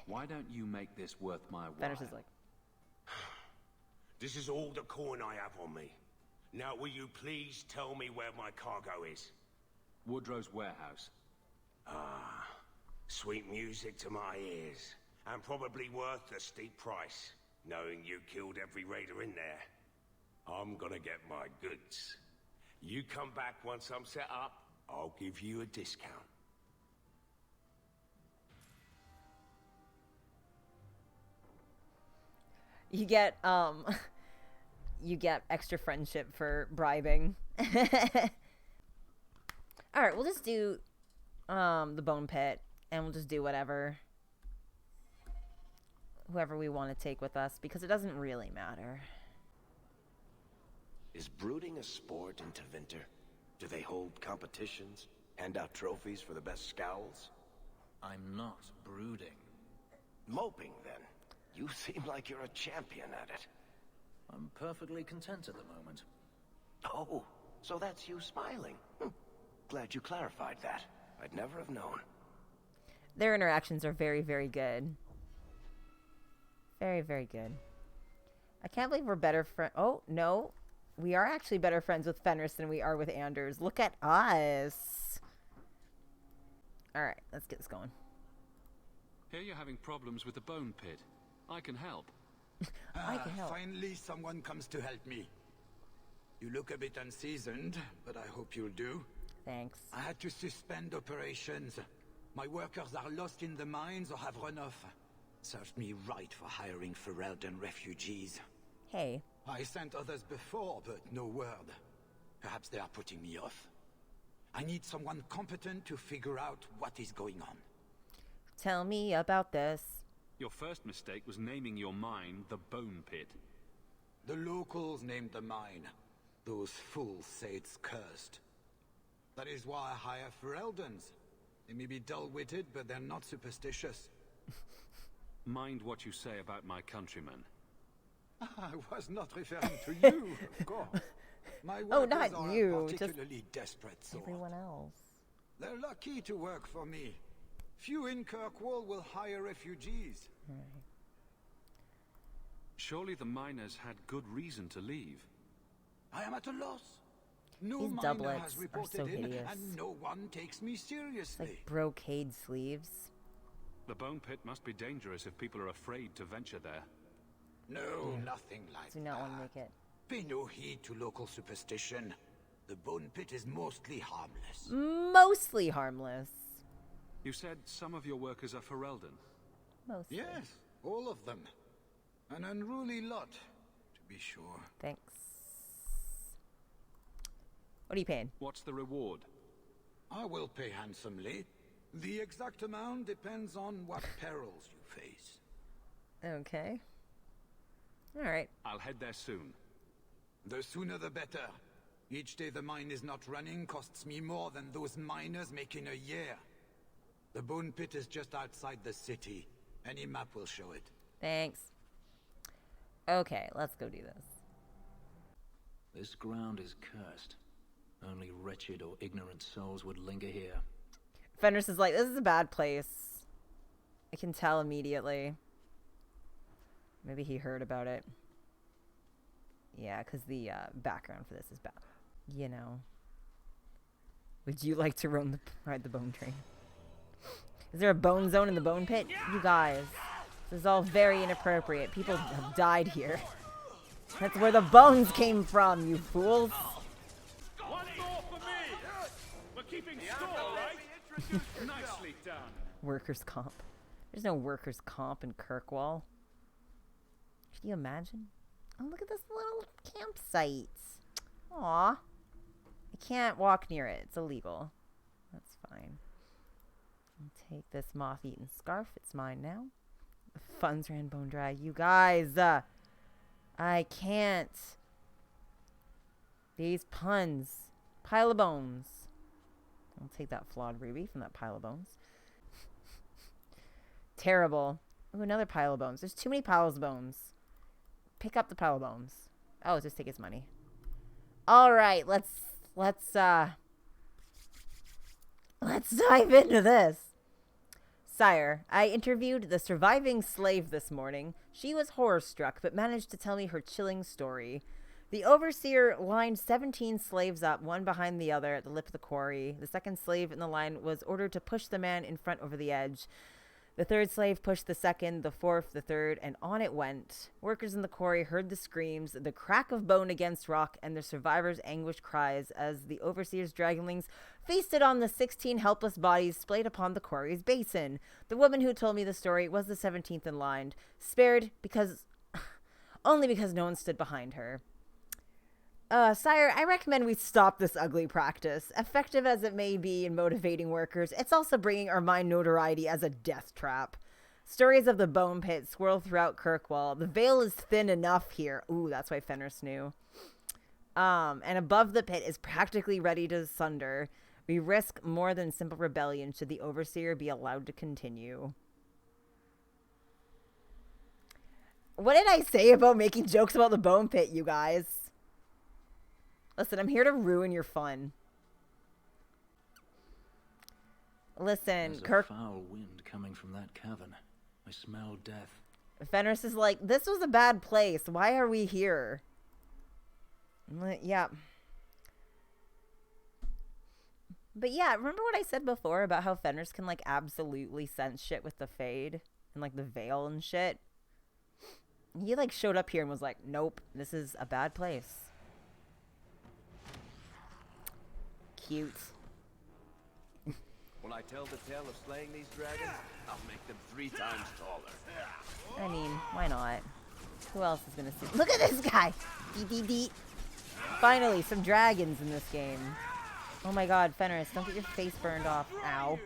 Why don't you make this worth my while? Fenris is like... This is all the coin I have on me. Now, will you please tell me where my cargo is? Woodrow's warehouse. Ah, sweet music to my ears. And probably worth a steep price, knowing you killed every raider in there. I'm gonna get my goods. You come back once I'm set up, I'll give you a discount. You get, you get extra friendship for bribing. Alright, we'll just do, the bone pit, and we'll just do whatever. Whoever we want to take with us, because it doesn't really matter. Is brooding a sport in Tevinter? Do they hold competitions? Hand out trophies for the best scowls? I'm not brooding. Moping, then. You seem like you're a champion at it. I'm perfectly content at the moment. Oh, so that's you smiling. Glad you clarified that. I'd never have known. Their interactions are very, very good. Very, very good. I can't believe we're better friends. Oh, no. We are actually better friends with Fenris than we are with Anders. Look at us. Alright, let's get this going. Here you're having problems with the bone pit. I can help. I can help. Finally, someone comes to help me. You look a bit unseasoned, but I hope you'll do. Thanks. I had to suspend operations. My workers are lost in the mines or have run off. Served me right for hiring Ferelden refugees. Hey. I sent others before, but no word. Perhaps they are putting me off. I need someone competent to figure out what is going on. Tell me about this. Your first mistake was naming your mine the Bone Pit. The locals named the mine. Those fools say it's cursed. That is why I hire Fereldens. They may be dull-witted, but they're not superstitious. Mind what you say about my countrymen. I was not referring to you, of course. My oh, workers not are you. a particularly desperate sort. Everyone else. They're lucky to work for me. Few in Kirkwall will hire refugees. Surely the miners had good reason to leave. I am at a loss. No These miner doublets has are reported so in, hideous. and no one takes me It's seriously. like brocade sleeves. The Bone Pit must be dangerous if people are afraid to venture there. No, nothing like Do not that. want to make it. Pay no heed to local superstition. The Bone Pit is mostly harmless. Mostly harmless. You said some of your workers are Ferelden. Mostly. Yes, all of them. An unruly lot, to be sure. Thanks. What are you paying? What's the reward? I will pay handsomely. The exact amount depends on what perils you face. Okay. Alright. I'll head there soon. The sooner the better. Each day the mine is not running costs me more than those miners make in a year. The bone pit is just outside the city. Any map will show it. Thanks. Okay, let's go do this. This ground is cursed. Only wretched or ignorant souls would linger here. Fenris is like, this is a bad place. I can tell immediately. Maybe he heard about it. Yeah, because the background for this is bad. You know. Would you like to ride the bone train? Is there a bone zone in the bone pit? You guys. This is all very inappropriate. People have died here. That's where the bones came from, you fools. One more for me. We're keeping score, right? Nicely done. Workers' comp. There's no workers' comp in Kirkwall. Can you imagine? Oh, look at this little campsite. Aw. I can't walk near it. It's illegal. That's fine. I'll take this moth-eaten scarf. It's mine now. The funds ran bone dry. You guys. I can't. These puns. Pile of bones. I'll take that flawed ruby from that pile of bones. Terrible. Ooh, another pile of bones. There's too many piles of bones. Pick up the pile of bones. Oh, just take his money. Alright, let's dive into this. Sire, I interviewed the surviving slave this morning. She was horror-struck, but managed to tell me her chilling story. The overseer lined 17 slaves up, one behind the other, at the lip of the quarry. The second slave in the line was ordered to push the man in front over the edge. The third slave pushed the second, the fourth, the third, and on it went. Workers in the quarry heard the screams, the crack of bone against rock, and the survivors' anguished cries as the overseer's dragonlings feasted on the 16 helpless bodies splayed upon the quarry's basin. The woman who told me the story was the 17th in line, spared only because no one stood behind her. Sire, I recommend we stop this ugly practice. Effective as it may be in motivating workers, it's also bringing our mine notoriety as a death trap. Stories of the bone pit swirl throughout Kirkwall. The veil is thin enough here. Ooh, that's why Fenris knew. And above the pit is practically ready to sunder. We risk more than simple rebellion should the overseer be allowed to continue. What did I say about making jokes about the bone pit, you guys? Listen, I'm here to ruin your fun. Listen, There's a foul wind coming from that cavern. I smell death. Fenris is like, this was a bad place. Why are we here? Yeah. But yeah, remember what I said before about how Fenris can, like, absolutely sense shit with the fade? And, like, the veil and shit? He, like, showed up here and was like, nope, this is a bad place. Cute. When I tell the tale of slaying these dragons, I'll make them 3 times taller. I mean, why not? Who else is gonna see? Look at this guy! Dee. Finally, some dragons in this game. Oh my god, Fenris, don't get your face burned off. Ow.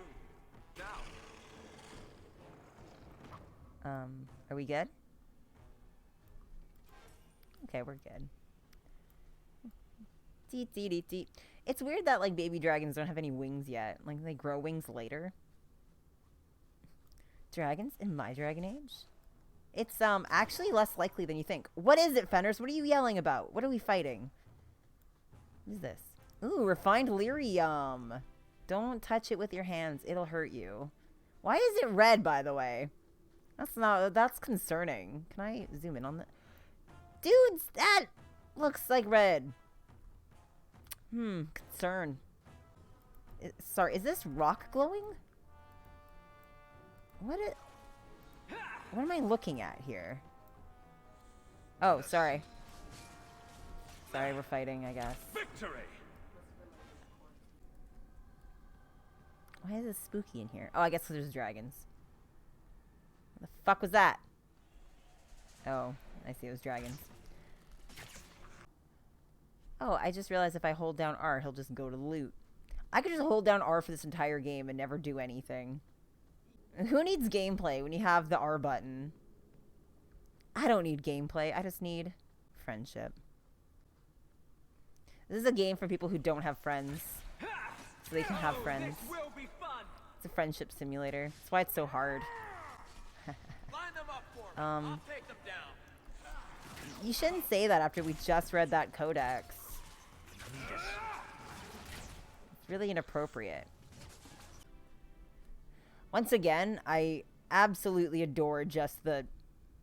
Are we good? Okay, we're good. Dee. It's weird that, like, baby dragons don't have any wings yet. Like, they grow wings later. Dragons in my dragon age? It's, actually less likely than you think. What is it, Fenris? What are you yelling about? What are we fighting? What is this? Ooh, refined lyrium. Don't touch it with your hands. It'll hurt you. Why is it red, by the way? That's concerning. Can I zoom in on that? Dudes, that looks like red. Concern. Sorry, is this rock glowing? What am I looking at here? Oh, sorry. Sorry, we're fighting, I guess. Victory! Why is it spooky in here? Oh, I guess because there's dragons. What the fuck was that? Oh, I see, it was dragons. Oh, I just realized if I hold down R, he'll just go to loot. I could just hold down R for this entire game and never do anything. Who needs gameplay when you have the R button? I don't need gameplay. I just need friendship. This is a game for people who don't have friends, so they can have friends. It's a friendship simulator. That's why it's so hard. You shouldn't say that after we just read that codex. It's really inappropriate. Once again, I absolutely adore just the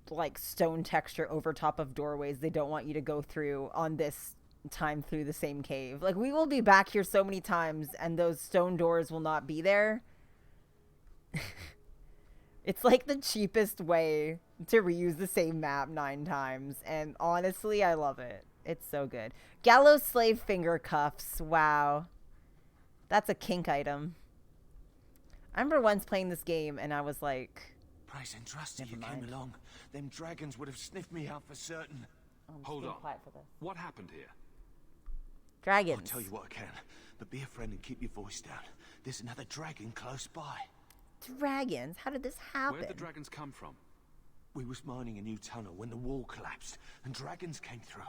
like stone texture over top of doorways they don't want you to go through on this time through the same cave. Like, we will be back here so many times and those stone doors will not be there. It's like the cheapest way to reuse the same map 9 times, and honestly, I love it. It's so good. Gallows slave finger cuffs. Wow. That's a kink item. I remember once playing this game and I was like, Price and trust you came along. Them dragons would have sniffed me out for certain. Hold on. What happened here? Dragons. I'll tell you what I can, but be a friend and keep your voice down. There's another dragon close by. Dragons? How did this happen? Where'd the dragons come from? We was mining a new tunnel when the wall collapsed, and dragons came through.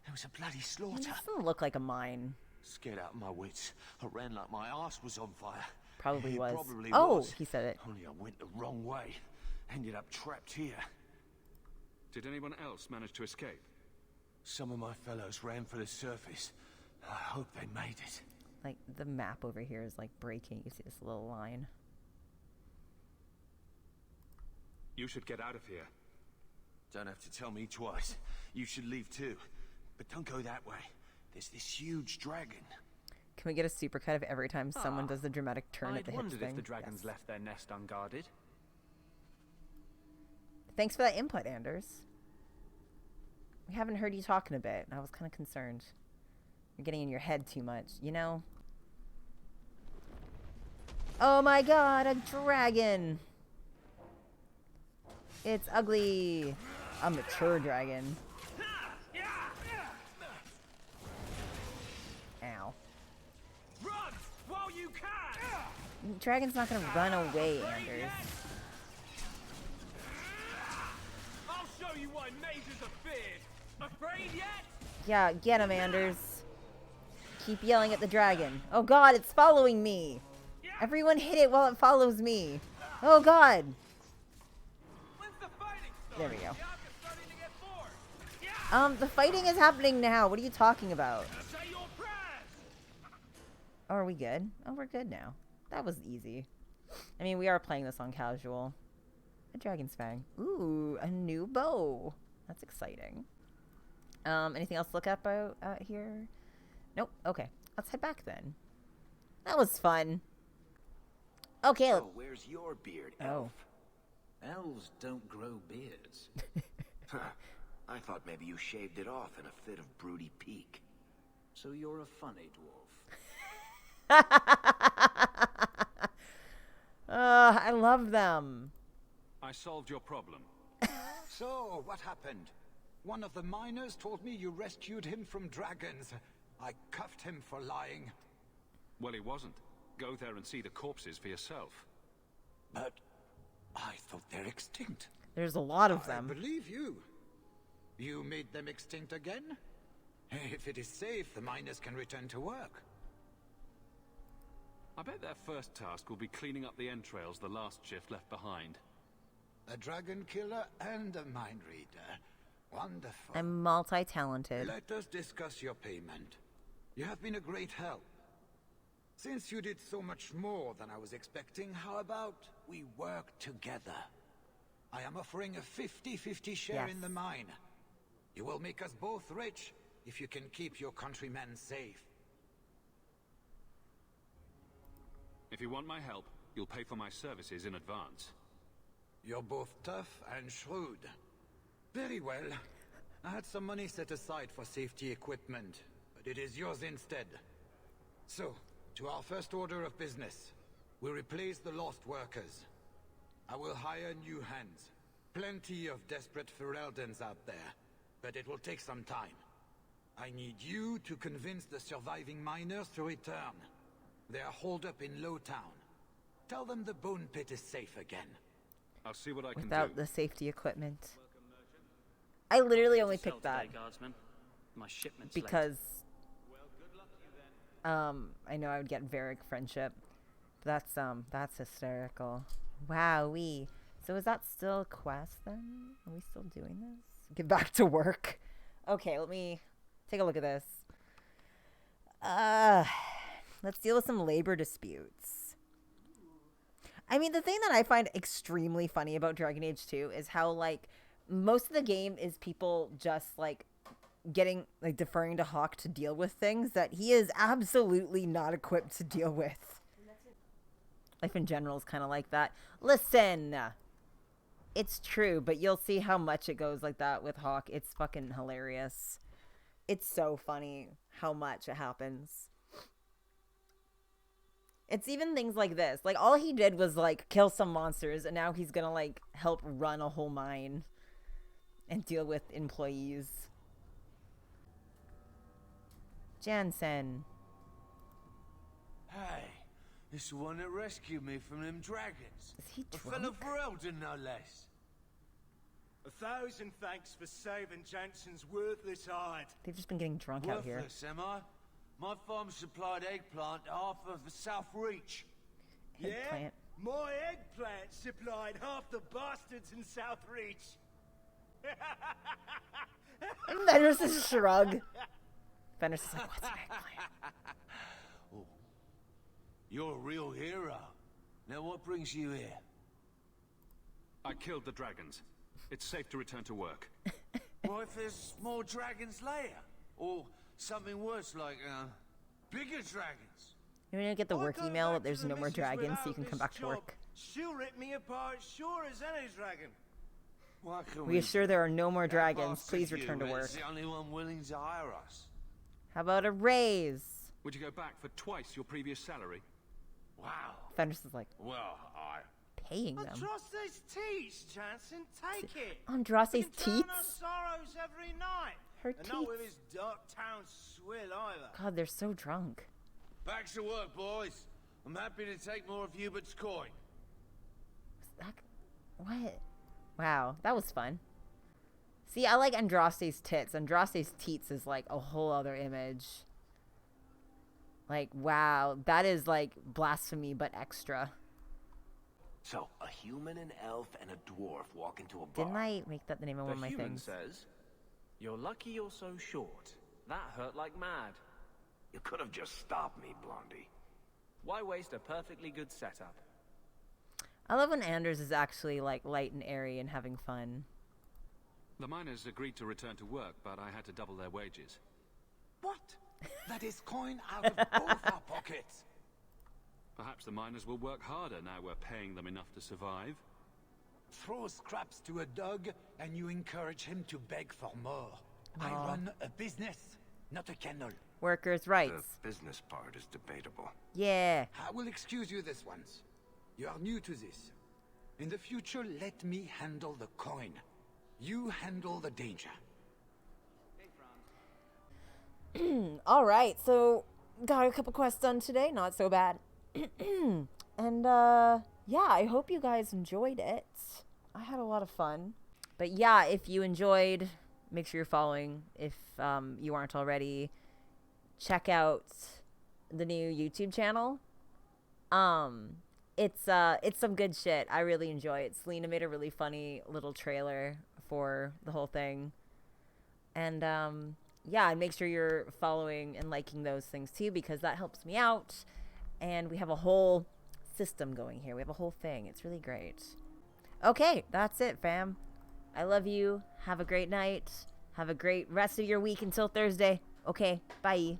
There was a bloody slaughter. It doesn't look like a mine. Scared out of my wits. I ran like my arse was on fire. Probably was. Probably oh, was. He said it. Only I went the wrong way. Ended up trapped here. Did anyone else manage to escape? Some of my fellows ran for the surface. I hope they made it. Like, the map over here is like breaking. You see this little line. You should get out of here. Don't have to tell me twice. You should leave too. But don't go that way. There's this huge dragon. Can we get a supercut of every time someone does the dramatic turn at the hips wondered thing? if the dragons left their nest unguarded. Thanks for that input, Anders. We haven't heard you talk in a bit. I was kind of concerned. You're getting in your head too much, you know? Oh my god, a dragon! It's ugly. A mature dragon. Ow. Run while you can. Dragon's not gonna run away, Anders. I'll show you why mages are feared. Afraid yet? Yeah, get him, Anders. Keep yelling at the dragon. Oh god, it's following me. Everyone hit it while it follows me. Oh god. There we go. The fighting is happening now. What are you talking about? Oh, are we good? Oh, we're good now. That was easy. I mean, we are playing this on casual. A dragon's fang. Ooh, a new bow. That's exciting. Anything else to look up out here? Nope. Okay. Let's head back then. That was fun. Okay. So, where's your beard, elf? Elves don't grow beards. I thought maybe you shaved it off in a fit of broody pique. So you're a funny dwarf. I love them. I solved your problem. So, what happened? One of the miners told me you rescued him from dragons. I cuffed him for lying. Well, he wasn't. Go there and see the corpses for yourself. But I thought they're extinct. There's a lot of them. I believe you. You made them extinct again? If it is safe, the miners can return to work. I bet their first task will be cleaning up the entrails the last shift left behind. A dragon killer and a mind reader. Wonderful. I'm multi-talented. Let us discuss your payment. You have been a great help. Since you did so much more than I was expecting, how about we work together? I am offering a 50-50 share in the mine. You will make us both rich if you can keep your countrymen safe. If you want my help, you'll pay for my services in advance. You're both tough and shrewd. Very well. I had some money set aside for safety equipment, but it is yours instead. So, to our first order of business, we replace the lost workers. I will hire new hands. Plenty of desperate Fereldans out there, but it will take some time. I need you to convince the surviving miners to return. They're holed up in Low Town. Tell them the bone pit is safe again. I'll see what I can do. Without the safety equipment. I literally only picked that Guardsman. My shipment's because I know I would get Varric friendship. That's hysterical. Wowee. So is that still a quest then? Are we still doing this? Get back to work. Okay, let me take a look at this. Let's deal with some labor disputes. I mean, the thing that I find extremely funny about Dragon Age 2 is how, like, most of the game is people just, like, deferring to Hawke to deal with things that he is absolutely not equipped to deal with. Life in general is kind of like that. Listen, it's true, but you'll see how much it goes like that with Hawke. It's fucking hilarious. It's so funny how much it happens. It's even things like this. Like, all he did was, like, kill some monsters, and now he's gonna, like, help run a whole mine and deal with employees. Jansen. Hey, it's the one that rescued me from them dragons. Is he A drunk? fellow for Eldon, no less. 1,000 thanks for saving Jansen's worthless hide. They've just been getting drunk out here. Worthless, am I? My farm supplied eggplant to half of the South Reach. Eggplant. Yeah? My eggplant supplied half the bastards in South Reach. And Fenris is shrug. Fenris is like, what's an eggplant? Oh, you're a real hero. Now what brings you here? I killed the dragons. It's safe to return to work. What if there's more dragons later? Or something worse like, bigger dragons? You're gonna get the work email that there's no more dragons so you can come back to work. She'll rip me apart sure as any dragon. We assure there are no more dragons. Please return to work. It's the only one willing to hire us. How about a raise? Would you go back for twice your previous salary? Wow. Fenris is like, well, paying them. Andraste's teats, Jansen, take it. Andraste's teats? Our teats? sorrows every night. Her and not with teats? his dark town swill either. God, they're so drunk. Back to work, boys. I'm happy to take more of Hubert's coin. What? Wow, that was fun. See, I like Andraste's tits. Andraste's teats is like a whole other image. Like, wow, that is like blasphemy, but extra. So, a human, an elf, and a dwarf walk into a bar. Didn't I make that the name of one of my The human things? says, "You're lucky you're so short. That hurt like mad." You could have just stopped me, Blondie. Why waste a perfectly good setup? I love when Anders is actually like light and airy and having fun. The miners agreed to return to work, but I had to double their wages. What? That is coin out of both our pockets. Perhaps the miners will work harder now we're paying them enough to survive. Throw scraps to a dog and you encourage him to beg for more. I Aw. run a business, not a kennel. Workers' rights. The business part is debatable. Yeah. I will excuse you this once. You are new to this. In the future, let me handle the coin. You handle the danger. All right, so got a couple quests done today. Not so bad. And yeah, I hope you guys enjoyed it. I had a lot of fun. But yeah, if you enjoyed, make sure you're following. If you aren't already, check out the new YouTube channel. It's some good shit. I really enjoy it. Selena made a really funny little trailer for the whole thing. And yeah, and make sure you're following and liking those things too, because that helps me out. And we have a whole system going here. We have a whole thing. It's really great. Okay, that's it, fam. I love you. Have a great night. Have a great rest of your week until Thursday. Okay, bye.